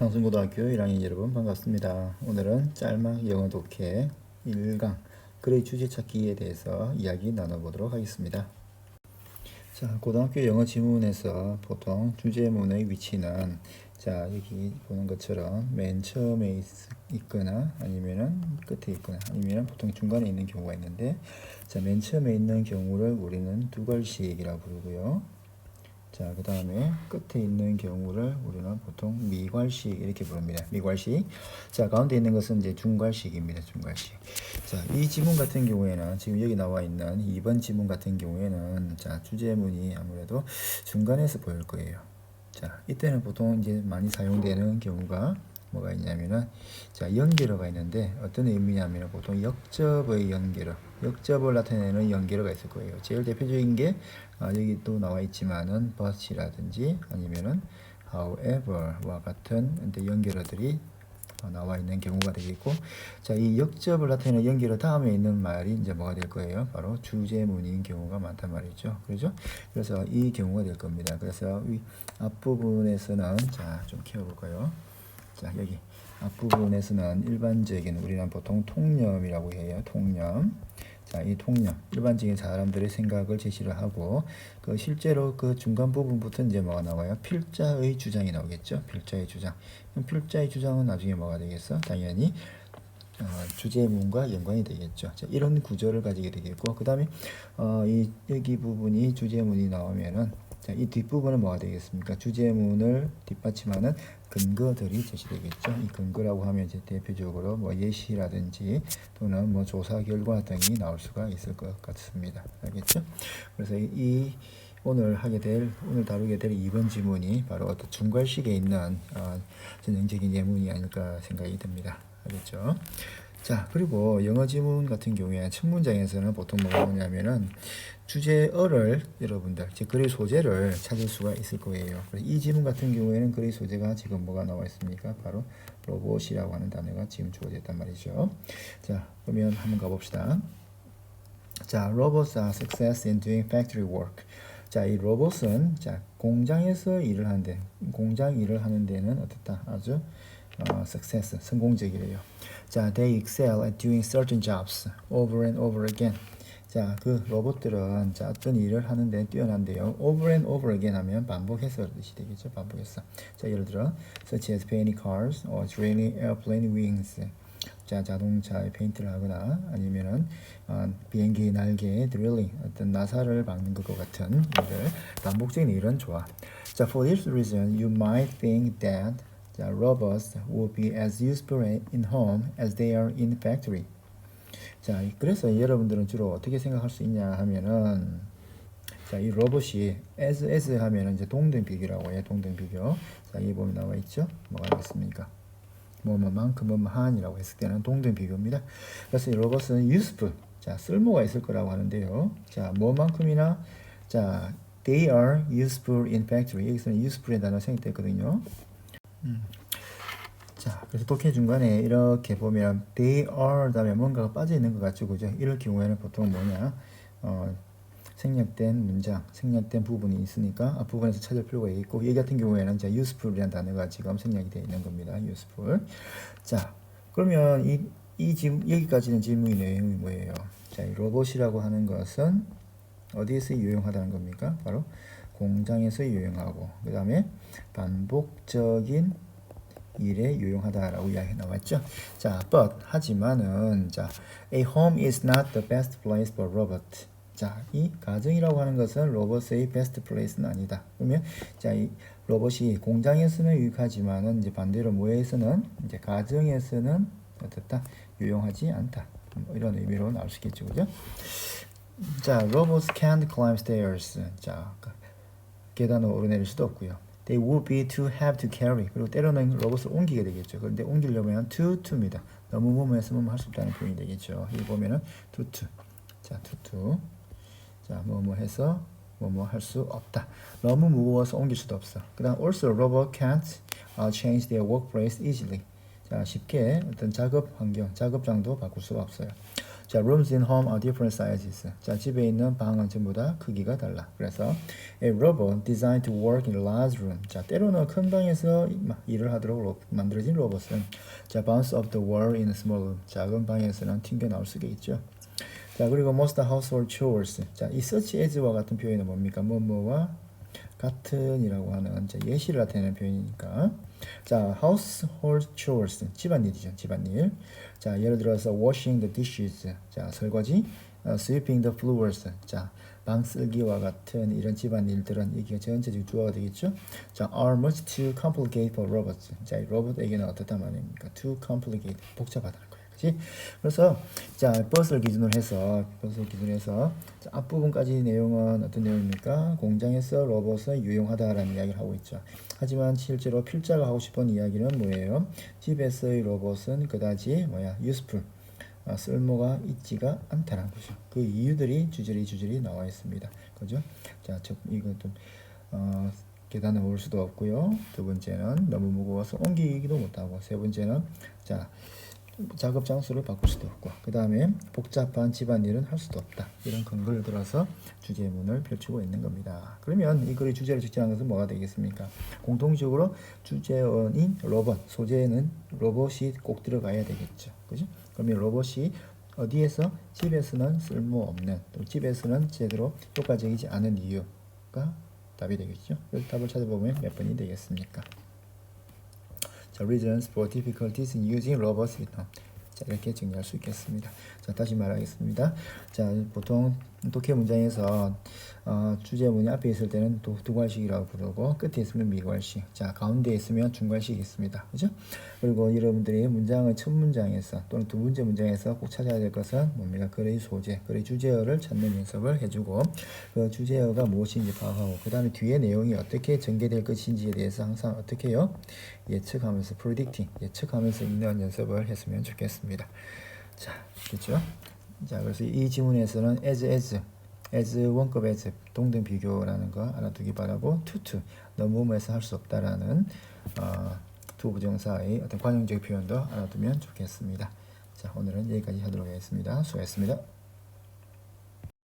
창순고등학교 1학년 여러분 반갑습니다. 오늘은 짤막 영어 독해 1강 글의 주제 찾기에 대해서 이야기 나눠보도록 하겠습니다. 자, 고등학교 영어 지문에서 보통 주제문의 위치는 자, 여기 보는 것처럼 맨 처음에 있거나 아니면은 끝에 있거나 아니면 보통 중간에 있는 경우가 있는데 자, 맨 처음에 있는 경우를 우리는 두괄식이라고 부르고요. 자, 그 다음에 끝에 있는 경우를 우리는 보통 미괄식 이렇게 부릅니다. 미괄식. 자, 가운데 있는 것은 이제 중괄식입니다. 중괄식. 자, 이 지문 같은 경우에는 지금 여기 나와 있는 2번 지문 같은 경우에는 자, 주제문이 아무래도 중간에서 보일 거예요. 자, 이때는 보통 이제 많이 사용되는 경우가 뭐가 있냐면은 자, 연결어가 있는데 어떤 의미냐면 보통 역접의 연결어, 역접을 나타내는 연결어가 있을 거예요. 제일 대표적인 게 여기 또 나와 있지만은 but이라든지 아니면은 however와 같은 연결어들이 나와 있는 경우가 되겠고, 자, 이 역접을 나타내는 연결어 다음에 있는 말이 이제 뭐가 될 거예요? 바로 주제문인 경우가 많단 말이죠. 그렇죠? 그래서 이 경우가 될 겁니다. 그래서 이 앞부분에서는 자, 좀 키워볼까요? 자, 여기 앞부분에서는 일반적인 우리는 보통 통념이라고 해요. 통념. 자, 이 통념 일반적인 사람들의 생각을 제시를 하고 그 실제로 그 중간 부분부터 이제 뭐가 나와요? 필자의 주장이 나오겠죠. 필자의 주장. 그럼 필자의 주장은 나중에 뭐가 되겠어? 당연히 주제문과 연관이 되겠죠. 자, 이런 구조를 가지게 되겠고, 그 다음에 이 여기 부분이 주제문이 나오면은 자, 이 뒷부분은 뭐가 되겠습니까? 주제문을 뒷받침하는 근거들이 제시되겠죠. 이 근거라고 하면 이제 대표적으로 뭐 예시라든지 또는 뭐 조사 결과 등이 나올 수가 있을 것 같습니다. 알겠죠? 그래서 오늘 다루게 될 2번 지문이 바로 어떤 중괄식에 있는 전형적인 예문이 아닐까 생각이 듭니다. 알겠죠? 자, 그리고 영어 지문 같은 경우에 첫 문장에서는 보통 뭐가 오냐면은 주제어를 여러분들 즉 글의 소재를 찾을 수가 있을 거예요. 그래서 이 지문 같은 경우에는 글의 소재가 지금 뭐가 나와 있습니까? 바로 로봇이라고 하는 단어가 지금 주어졌단 말이죠. 자, 그러면 한번 가봅시다. 자, robots are success in doing factory work. 자, 이 로봇은 자, 공장에서 일을 하는데 공장 일을 하는 데는 어떻다? 아주 success, 성공적이래요. 자, they excel at doing certain jobs over and over again. 자, 그 로봇들은 자, 어떤 일을 하는데 뛰어난데요. over and over again 하면 반복해서 뜻이 되겠죠. 반복해서. 자, 예를 들어 such as painting cars or drilling airplane wings. 자, 자동차에 페인트를 하거나 아니면은 비행기 날개에 드릴링, 어떤 나사를 박는 것과 같은 일을 반복적인 일은 좋아. 자, for this reason you might think that the robots will be as useful in home as they are in factory. 자, 그래서 여러분들은 주로 어떻게 생각할 수 있냐 하면은 자, 이 로봇이 as 하면은 이제 동등 비교라고 해요. 동등 비교. 자, 이 보면 나와 있죠? 뭐가 있겠습니까? 뭐만큼 뭐한이라고 했을 때는 동등 비교입니다. 그래서 이 로봇은 useful, 자, 쓸모가 있을 거라고 하는데요. 자, 뭐만큼이나 자, they are useful in factory. 여기서는 useful의 단어 생략됐거든요. 자, 그래서 독해 중간에 이렇게 보면 they are 다음에 뭔가가 빠져 있는 것 같죠, 그죠? 이럴 경우에는 보통 뭐냐, 생략된 문장, 생략된 부분이 있으니까 앞부분에서 찾을 필요가 있고, 여기 같은 경우에는 이제 useful이라는 단어가 지금 생략이 되어 있는 겁니다. useful. 자, 그러면 이 지금 여기까지는 질문의 내용이 뭐예요? 자, 이 로봇이라고 하는 것은 어디에서 유용하다는 겁니까? 바로 공장에서 유용하고, 그 다음에 반복적인 일에 유용하다라고 이야기 나왔죠. 자, but 하지만은 자, a home is not the best place for robot. 자, 이 가정이라고 하는 것은 로봇의 베스트 플레이스는 아니다. 그러면 자, 이 로봇이 공장에서는 유익하지만은 이제 반대로 뭐에서는 이제 가정에서는 어떻다? 유용하지 않다. 이런 의미로 나올 수 있겠죠, 그죠? 자, robots can't climb stairs. 자, 계단을 오르내릴 수도 없고요. They would be to have to carry. 그리고 때로는 로봇을 옮기게 되겠죠. 그런데 옮기려면 to입니다. 너무 뭐뭐해서 뭐뭐 할 수 없다는 표현이 되겠죠. 여기 보면은 to. 자, to. 자, 뭐뭐 해서 뭐뭐 할 수 없다. 너무 무거워서 옮길 수도 없어. 그 다음 also robot can't change their workplace easily. 자, 쉽게 어떤 작업 환경, 작업장도 바꿀 수가 없어요. 자, rooms in home are different sizes. 자, 집에 있는 방은 전부 다 크기가 달라. 그래서 a robot designed to work in a large room. 자, 때로는 큰 방에서 일을 하도록 만들어진 로봇은 자, bounce off the wall in a small room. 작은 방에서는 튕겨 나올 수가 있죠. 자, 그리고 most household chores. 자, 이 such as와 같은 표현은 뭡니까? 뭐뭐와 같은이라고 하는 예시를 나타내는 표현이니까. 자, household chores 집안일이죠. 집안일. 자, 예를 들어서 washing the dishes. 자, 설거지. sweeping the floors. 자, 방 쓸기와 같은 이런 집안일들은 이게 전체적 주어가 되겠죠. 자, are much too complicated for robots. 자, 이 로봇에게는 어떻단 말입니까? too complicated. 복잡하다는 거예요. 그렇지? 그래서 자, 버스를 기준으로 해서 자, 앞부분까지 내용은 어떤 내용입니까? 공장에서 로봇은 유용하다라는 이야기를 하고 있죠. 하지만 실제로 필자가 하고 싶은 이야기는 뭐예요? 집에서의 로봇은 그다지 useful 쓸모가 있지가 않다는 거죠. 그 이유들이 주저리 나와 있습니다. 그죠? 자, 이것도 계단을 올 수도 없고요. 두 번째는 너무 무거워서 옮기기도 못하고, 세 번째는 자, 작업 장소를 바꿀 수도 없고, 그 다음에 복잡한 집안일은 할 수도 없다. 이런 근거를 들어서 주제문을 펼치고 있는 겁니다. 그러면 이 글의 주제를 적정한 것은 뭐가 되겠습니까? 공통적으로 주제어인 로봇, 소재는 로봇이 꼭 들어가야 되겠죠. 그죠? 그러면 로봇이 어디에서? 집에서는 쓸모없는, 또 집에서는 제대로 효과적이지 않은 이유가 답이 되겠죠. 그래서 답을 찾아보면 몇 번이 되겠습니까? 자, reasons for difficulties in using robots. 자, 이렇게 정리할 수 있겠습니다. 자, 다시 말하겠습니다. 자, 보통 독해 문장에서 주제문이 앞에 있을 때는 두괄식이라고 부르고, 끝에 있으면 미괄식, 자, 가운데 있으면 중괄식이 있습니다. 그죠? 그리고 여러분들이 문장의 첫 문장에서 또는 두 번째 문장에서 꼭 찾아야 될 것은 뭡니까? 글의 소재, 글의 주제어를 찾는 연습을 해주고, 그 주제어가 무엇인지 파악하고, 그 다음에 뒤에 내용이 어떻게 전개될 것인지에 대해서 항상 어떻게 해요? 예측하면서 predicting, 예측하면서 읽는 연습을 했으면 좋겠습니다. 자, 됐죠? 자, 그래서 이 지문에서는 as 원급 as 동등 비교라는 거 알아두기 바라고, to 너무해서 할 수 없다라는 두 부정사의 어떤 관용적 표현도 알아두면 좋겠습니다. 자, 오늘은 여기까지 하도록 하겠습니다. 수고했습니다.